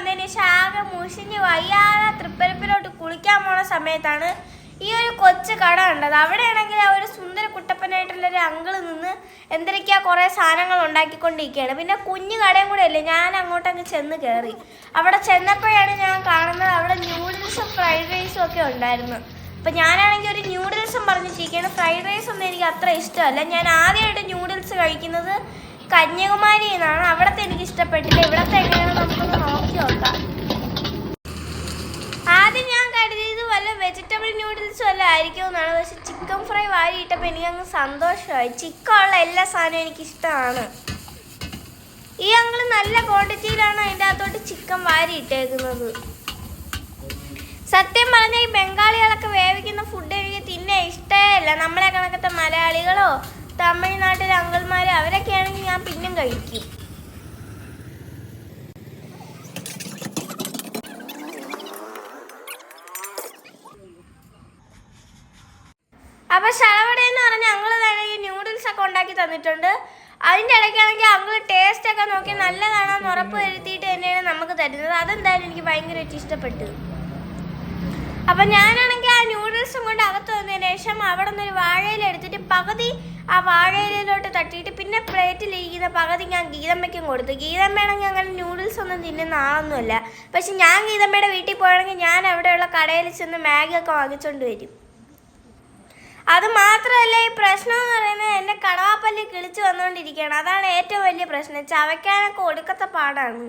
വന്നതിന് ശേഷം ആകെ മുഷിഞ്ഞ് വയ്യാതെ തൃപ്പരപ്പിലോട്ട് കുളിക്കാൻ പോണ സമയത്താണ് ഈ ഒരു കൊച്ചു കട കണ്ടത്. അവിടെയാണെങ്കിൽ ആ ഒരു സുന്ദര കുട്ടപ്പനായിട്ടുള്ളൊരു അങ്കിള് നിന്ന് എന്തൊക്കെയാ കുറേ സാധനങ്ങൾ ഉണ്ടാക്കിക്കൊണ്ടിരിക്കുകയാണ്. പിന്നെ കുഞ്ഞു കടയും കൂടെ അല്ലേ, ഞാൻ അങ്ങോട്ടങ്ങ് ചെന്ന് കയറി. അവിടെ ചെന്നപ്പോഴാണ് ഞാൻ കാണുന്നത് അവിടെ ന്യൂഡിൽസും ഫ്രൈഡ് റൈസും ഒക്കെ ഉണ്ടായിരുന്നു. അപ്പം ഞാനാണെങ്കിൽ ഒരു ന്യൂഡിൽസും പറഞ്ഞിരിക്കുകയാണ്. ഫ്രൈഡ് റൈസ് ഒന്നും എനിക്ക് അത്ര ഇഷ്ടമല്ല. ഞാൻ ആദ്യമായിട്ട് ന്യൂഡിൽസ് കഴിക്കുന്നത് കന്യാകുമാരിയിൽ നിന്നാണ്. അവിടുത്തെ എനിക്ക് ഇഷ്ടപ്പെട്ടില്ല. ഇവിടുത്തെ എങ്ങനെയാണ് നമുക്കൊന്ന് നോക്കി നോക്കാം. ആദ്യം ഞാൻ കരുതിയത് വല്ല വെജിറ്റബിൾ ന്യൂഡിൽസും വല്ല ആയിരിക്കും എന്നാണ്. പക്ഷെ ചിക്കൻ ഫ്രൈ വാരിയിട്ടപ്പോൾ എനിക്കങ്ങ് സന്തോഷമായി. ചിക്കൻ ഉള്ള എല്ലാ സാധനവും എനിക്കിഷ്ടമാണ്. ഈ അങ്ങള് നല്ല ക്വാണ്ടിറ്റിയിലാണ് അതിൻ്റെ അകത്തോട്ട് ചിക്കൻ വാരിയിട്ടേക്കുന്നത്. സത്യം പറഞ്ഞാൽ ഈ ബംഗാളികളൊക്കെ വേവിക്കുന്ന ഫുഡ് എനിക്ക് തിന്നെ ഇഷ്ടമല്ല. നമ്മളെ കണക്കത്തെ മലയാളികളോ തമിഴ്നാട്ടിലെ അങ്കിൾമാരോ അവരൊക്കെ ആണെങ്കിൽ ഞാൻ പിന്നും കഴിക്കും. അപ്പോൾ ശരവട എന്ന് പറഞ്ഞ അങ്കിള് തന്നെ ഈ ന്യൂഡിൽസ് ഒക്കെ ഉണ്ടാക്കി തന്നിട്ടുണ്ട്. അതിൻ്റെ ഇടയ്ക്കാണെങ്കിൽ അങ്കിള് ടേസ്റ്റ് ഒക്കെ നോക്കി നല്ലതാണെന്ന് ഉറപ്പ് വരുത്തിയിട്ട് തന്നെയാണ് നമുക്ക് തരുന്നത്. അതെന്തായാലും എനിക്ക് ഭയങ്കരമായിട്ട് ഇഷ്ടപ്പെട്ടു. അപ്പം ഞാനാണെങ്കിൽ ആ ന്യൂഡിൽസും കൊണ്ട് അകത്ത് വന്നതിന് ശേഷം അവിടെ നിന്നൊരു വാഴയില എടുത്തിട്ട് പകുതി ആ വാഴയിലോട്ട് തട്ടിയിട്ട് പിന്നെ പ്ലേറ്റിലിരിക്കുന്ന പകുതി ഞാൻ ഗീതമ്മയ്ക്കും കൊടുത്തു. ഗീതമ്മയാണെങ്കിൽ അങ്ങനെ ന്യൂഡിൽസ് ഒന്നും തിന്നുന്ന ആളൊന്നുമല്ല. പക്ഷെ ഞാൻ ഗീതമ്മയുടെ വീട്ടിൽ പോയാണെങ്കിൽ ഞാൻ അവിടെയുള്ള കടയിൽ ചെന്ന് മാഗിയൊക്കെ വാങ്ങിച്ചുകൊണ്ട് വരും. അത് മാത്രമല്ല, ഈ പ്രശ്നം എന്ന് പറയുന്നത് എൻ്റെ കടവാപ്പല്ല് കിളിച്ച് വന്നുകൊണ്ടിരിക്കുകയാണ്. അതാണ് ഏറ്റവും വലിയ പ്രശ്നം. ചവയ്ക്കാനൊക്കെ ഒടുക്കത്തെ പാടാണ്.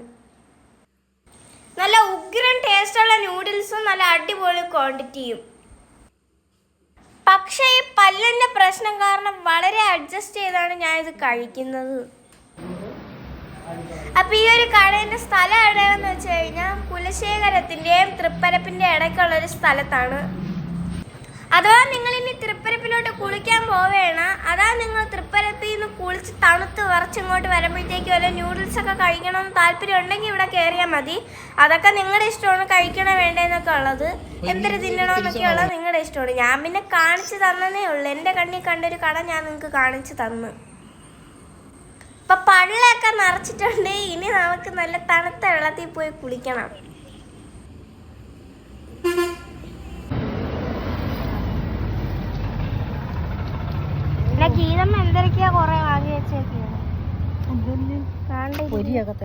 നല്ല ഉഗ്രൻ ടേസ്റ്റുള്ള ന്യൂഡിൽസും നല്ല അടിപൊളി ക്വാണ്ടിറ്റിയും. പക്ഷേ ഈ പല്ലിൻ്റെ പ്രശ്നം കാരണം വളരെ അഡ്ജസ്റ്റ് ചെയ്താണ് ഞാനിത് കഴിക്കുന്നത്. അപ്പം ഈ ഒരു കടേൻ്റെ സ്ഥലം എവിടെയാണെന്ന് വെച്ച് കഴിഞ്ഞാൽ കുലശേഖരത്തിൻ്റെയും തൃപ്പരപ്പിൻ്റെ ഇടയ്ക്കുള്ളൊരു സ്ഥലത്താണ്. അഥവാ നിങ്ങളിനി തൃപ്പരപ്പിലോട്ട് കുളിക്കാൻ പോവേണം, അതാ നിങ്ങൾ തൃപ്പരപ്പിൽ നിന്ന് കുളിച്ച് തണുത്ത് വിറച്ചിങ്ങോട്ട് വരുമ്പോഴത്തേക്ക് വല്ല ന്യൂഡിൽസൊക്കെ കഴിക്കണമെന്ന് താല്പര്യം ഉണ്ടെങ്കിൽ ഇവിടെ കയറിയാൽ മതി. അതൊക്കെ നിങ്ങളുടെ ഇഷ്ടമാണ്, കഴിക്കണോ വേണ്ടതെന്നൊക്കെ ഉള്ളത്, എന്തൊരു തിന്നണമെന്നൊക്കെ ഉള്ളത് നിങ്ങളുടെ ഇഷ്ടമാണ്. ഞാൻ പിന്നെ കാണിച്ചു തന്നേ ഉള്ളൂ. എൻ്റെ കണ്ണിൽ കണ്ടൊരു കട ഞാൻ നിങ്ങൾക്ക് കാണിച്ചു തന്നു. ഇപ്പം പള്ളൊക്കെ നിറച്ചിട്ടുണ്ട്. ഇനി നമുക്ക് നല്ല തണുത്ത വെള്ളത്തിൽ പോയി കുളിക്കണം. ഗീതമ്മ എന്തൊക്കെയാ കൊറേ വാങ്ങി വെച്ചേക്കാണ്.